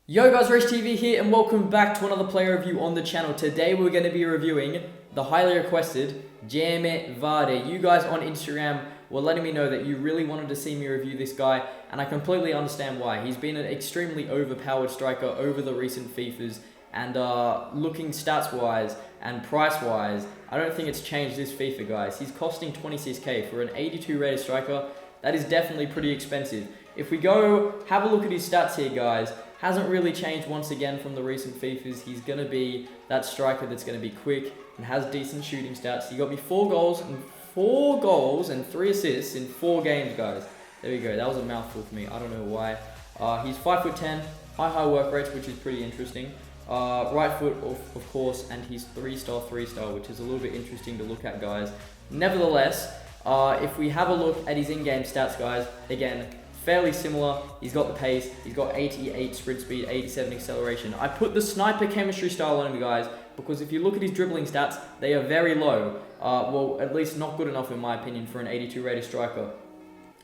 Yo guys, Roachy TV here and welcome back to another player review on the channel. Today we're going to be reviewing the highly requested Vardy. You guys on Instagram were letting me know that you really wanted to see me review this guy, and I completely understand why. He's been an extremely overpowered striker over the recent FIFAs, and looking stats wise and price wise, I don't think it's changed this FIFA, guys. He's costing 26k for an 82 rated striker. That is definitely pretty expensive. If we go have a look at his stats here, guys, hasn't really changed once again from the recent FIFAs. He's going to be that striker that's going to be quick and has decent shooting stats. He got me 4 goals and 3 assists in 4 games, guys. There we go. That was a mouthful for me. I don't know why. He's 5'10", high work rates, which is pretty interesting. Right foot, of course, and he's 3-star, which is a little bit interesting to look at, guys. Nevertheless, if we have a look at his in-game stats, guys, again, fairly similar. He's got the pace, he's got 88 sprint speed, 87 acceleration. I put the sniper chemistry style on him, guys, because if you look at his dribbling stats, they are very low. Well, at least not good enough in my opinion for an 82 rated striker.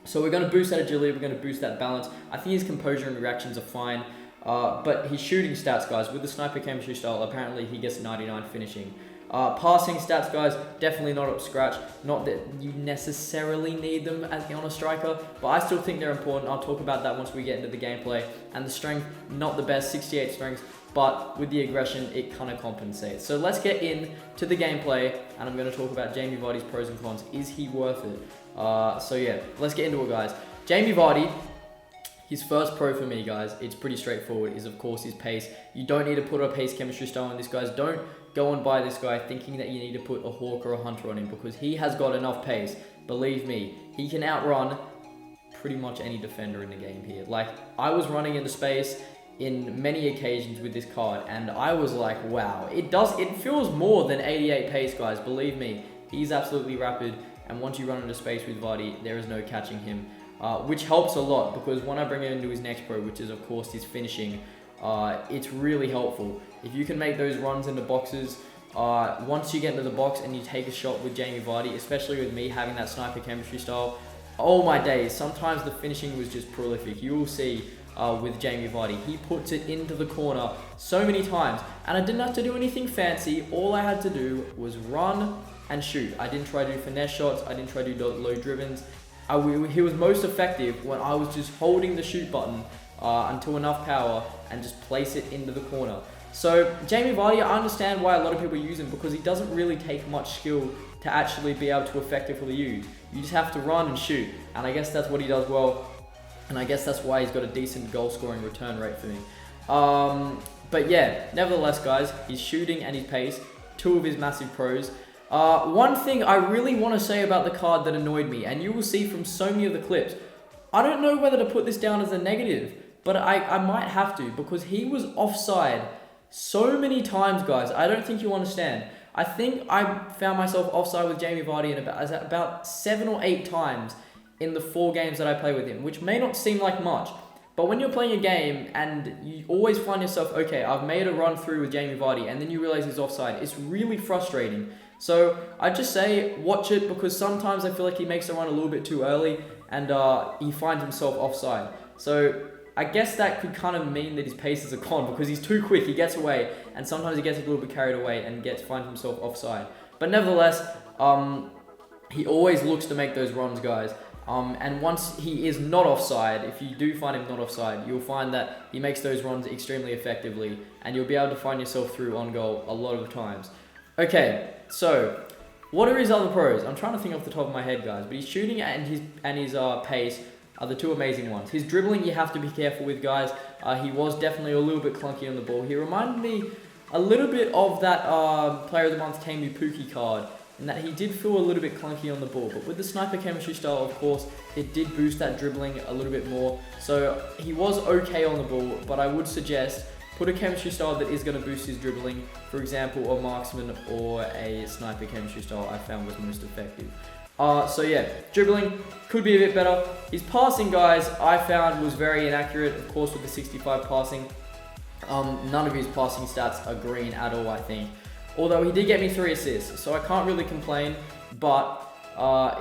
So we're going to boost that agility, we're going to boost that balance. I think his composure and reactions are fine. But his shooting stats, guys, with the sniper chemistry style, apparently he gets 99 finishing. Passing stats, guys, definitely not up to scratch. Not that you necessarily need them on a striker, but I still think they're important. I'll talk about that once we get into the gameplay. And the strength, not the best, 68 strength, but with the aggression, it kind of compensates. So let's get into the gameplay, and I'm going to talk about Jamie Vardy's pros and cons. Is he worth it? So yeah, let's get into it, guys. Jamie Vardy, his first pro for me, guys, it's pretty straightforward, is of course his pace. You don't need to put a pace chemistry style on this, guys. Don't go and buy this guy thinking that you need to put a Hawk or a Hunter on him, because he has got enough pace. Believe me, he can outrun pretty much any defender in the game here. Like, I was running into space in many occasions with this card, and I was like, wow, it feels more than 88 pace, guys. Believe me, he's absolutely rapid, and once you run into space with Vardy, there is no catching him. Which helps a lot, because when I bring him into his next pro, which is of course his finishing, it's really helpful. If you can make those runs into boxes, once you get into the box and you take a shot with Jamie Vardy, especially with me having that sniper chemistry style, oh my days, sometimes the finishing was just prolific. You will see with Jamie Vardy, he puts it into the corner so many times, and I didn't have to do anything fancy. All I had to do was run and shoot. I didn't try to do finesse shots, I didn't try to do low dribblings. He was most effective when I was just holding the shoot button until enough power and just place it into the corner. So Jamie Vardy, I understand why a lot of people use him, because he doesn't really take much skill to actually be able to effectively use. You just have to run and shoot, and I guess that's what he does well, and I guess that's why he's got a decent goal scoring return rate for me. But yeah, nevertheless, guys, his shooting and his pace, 2 of his massive pros. One thing I really want to say about the card that annoyed me, and you will see from so many of the clips, I don't know whether to put this down as a negative, but I might have to, because he was offside so many times, guys. I don't think you understand. I think I found myself offside with Jamie Vardy about 7 or 8 times in the 4 games that I play with him, which may not seem like much. But when you're playing a game and you always find yourself, okay, I've made a run through with Jamie Vardy, and then you realize he's offside, it's really frustrating. So I just say watch it, because sometimes I feel like he makes the run a little bit too early and he finds himself offside. So I guess that could kind of mean that his pace is a con, because he's too quick, he gets away, and sometimes he gets a little bit carried away and finds himself offside. But nevertheless, he always looks to make those runs, guys. And once he is not offside, if you do find him not offside, you'll find that he makes those runs extremely effectively, and you'll be able to find yourself through on goal a lot of times. Okay, so what are his other pros? I'm trying to think off the top of my head, guys, but his shooting and his pace are the 2 amazing ones. His dribbling, you have to be careful with, guys. He was definitely a little bit clunky on the ball. He reminded me a little bit of that Player of the Month Temu Pukki card, in that he did feel a little bit clunky on the ball. But with the sniper chemistry style, of course, it did boost that dribbling a little bit more. So he was okay on the ball, but I would suggest put a chemistry style that is going to boost his dribbling. For example, a marksman or a sniper chemistry style I found was most effective. So yeah, dribbling could be a bit better. His passing, guys, I found was very inaccurate, of course, with the 65 passing. None of his passing stats are green at all, I think. Although he did get me 3 assists, so I can't really complain, but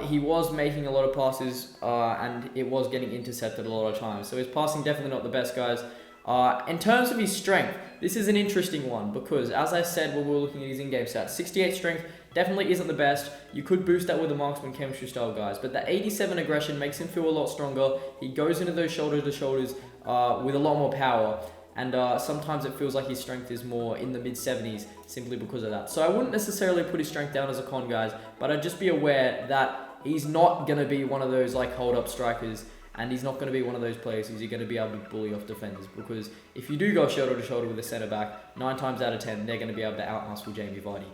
he was making a lot of passes and it was getting intercepted a lot of times. So his passing definitely not the best, guys. In terms of his strength, this is an interesting one because, as I said when we were looking at his in-game stats, 68 strength definitely isn't the best. You could boost that with the marksman chemistry style guys, but the 87 aggression makes him feel a lot stronger. He goes into those shoulder-to-shoulders with a lot more power, and sometimes it feels like his strength is more in the mid-70s simply because of that. So I wouldn't necessarily put his strength down as a con, guys, but I'd just be aware that he's not going to be one of those like hold-up strikers, and he's not going to be one of those players who's going to be able to bully off defenders, because if you do go shoulder to shoulder with a centre back, 9 times out of 10 they're going to be able to out-muscle Jamie Vardy.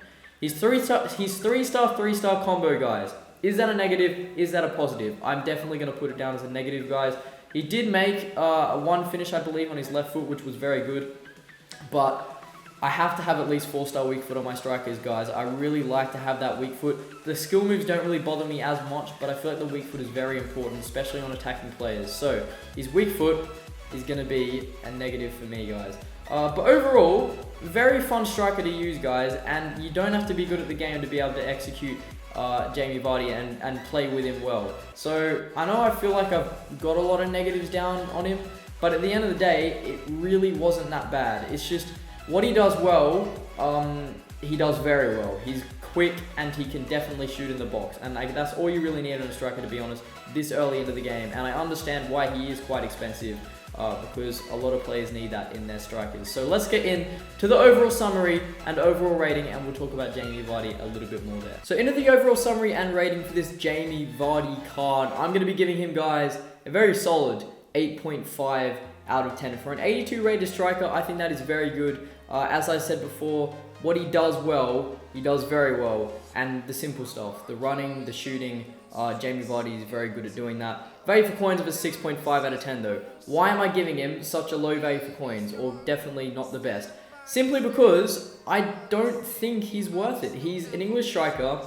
His three-star combo, guys. Is that a negative? Is that a positive? I'm definitely going to put it down as a negative, guys. He did make one finish, I believe, on his left foot, which was very good, but I have to have at least 4-star weak foot on my strikers, guys. I really like to have that weak foot. The skill moves don't really bother me as much, but I feel like the weak foot is very important, especially on attacking players. So his weak foot is going to be a negative for me, guys. But overall, very fun striker to use, guys, and you don't have to be good at the game to be able to execute Jamie Vardy and play with him well. So I know I feel like I've got a lot of negatives down on him, but at the end of the day, it really wasn't that bad. It's just what he does well, he does very well. He's quick and he can definitely shoot in the box, and that's all you really need on a striker, to be honest, this early into the game. And I understand why he is quite expensive, because a lot of players need that in their strikers. So let's get into the overall summary and overall rating, and we'll talk about Jamie Vardy a little bit more there. So into the overall summary and rating for this Jamie Vardy card, I'm going to be giving him, guys, a very solid 8.5 out of 10. For an 82 rated striker, I think that is very good. As I said before, what he does well, he does very well. And the simple stuff, the running, the shooting, Jamie Vardy is very good at doing that. Value for coins of a 6.5 out of 10 though. Why am I giving him such a low value for coins, or definitely not the best? Simply because I don't think he's worth it. He's an English striker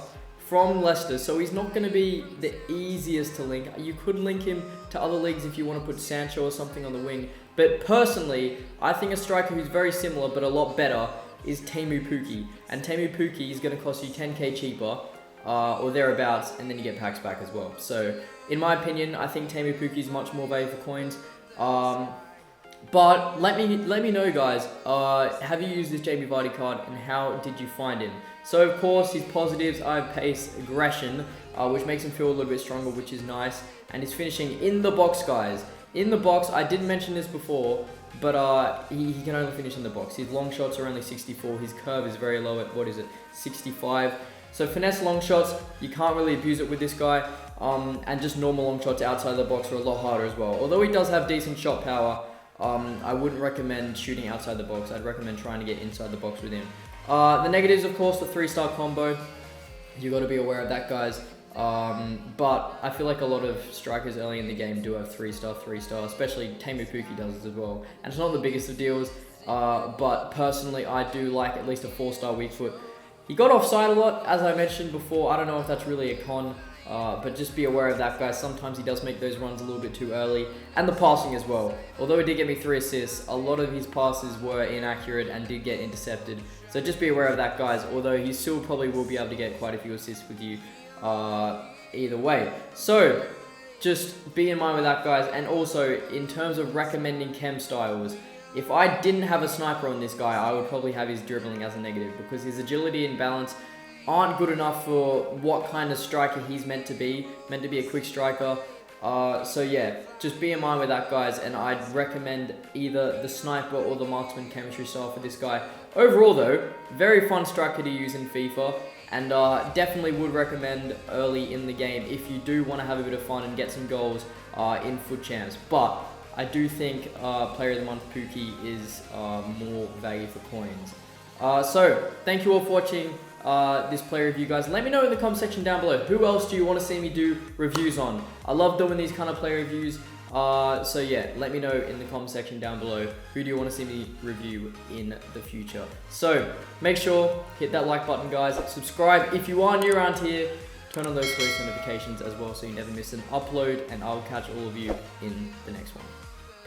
from Leicester, so he's not going to be the easiest to link. You could link him to other leagues if you want to put Sancho or something on the wing. But personally, I think a striker who's very similar but a lot better is Teemu Pukki. And Teemu Pukki is going to cost you 10k cheaper, or thereabouts, and then you get packs back as well. So, in my opinion, I think Teemu Pukki is much more value for coins. But let me know, guys, have you used this Jamie Vardy card, and how did you find him? So, of course, his positives are pace, aggression, which makes him feel a little bit stronger, which is nice. And he's finishing in the box, guys. In the box, I didn't mention this before, but he can only finish in the box. His long shots are only 64. His curve is very low at, 65. So finesse long shots, you can't really abuse it with this guy. And just normal long shots outside the box are a lot harder as well. Although he does have decent shot power, I wouldn't recommend shooting outside the box. I'd recommend trying to get inside the box with him. The negatives, of course, the 3-star combo. You got to be aware of that, guys. But I feel like a lot of strikers early in the game do have 3-star, especially Teemu Pukki does as well. And it's not the biggest of deals, but personally I do like at least a 4-star weak foot. He got offside a lot, as I mentioned before. I don't know if that's really a con, but just be aware of that, guys. Sometimes he does make those runs a little bit too early. And the passing as well. Although he did get me 3 assists, a lot of his passes were inaccurate and did get intercepted. So just be aware of that, guys. Although he still probably will be able to get quite a few assists with you either way. So just be in mind with that, guys. And also, in terms of recommending chem styles, if I didn't have a sniper on this guy, I would probably have his dribbling as a negative, because his agility and balance aren't good enough for what kind of striker he's meant to be a quick striker. So yeah, just be in mind with that, guys, and I'd recommend either the sniper or the marksman chemistry style for this guy. Overall though, very fun striker to use in FIFA, and definitely would recommend early in the game if you do want to have a bit of fun and get some goals in FUT Champs. But I do think Player of the Month Pukki is more value for coins. So thank you all for watching this player review, guys. Let me know in the comment section down below, who else do you want to see me do reviews on? I love doing these kind of player reviews. So yeah, let me know in the comment section down below, who do you want to see me review in the future. So make sure, hit that like button, guys. Subscribe if you are new around here. Turn on those post notifications as well so you never miss an upload, and I'll catch all of you in the next one.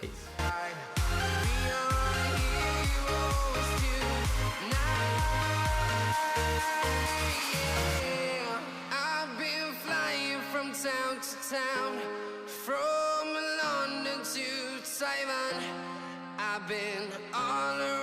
Peace. I've been flying from town to town, from London to Taiwan. I've been all around.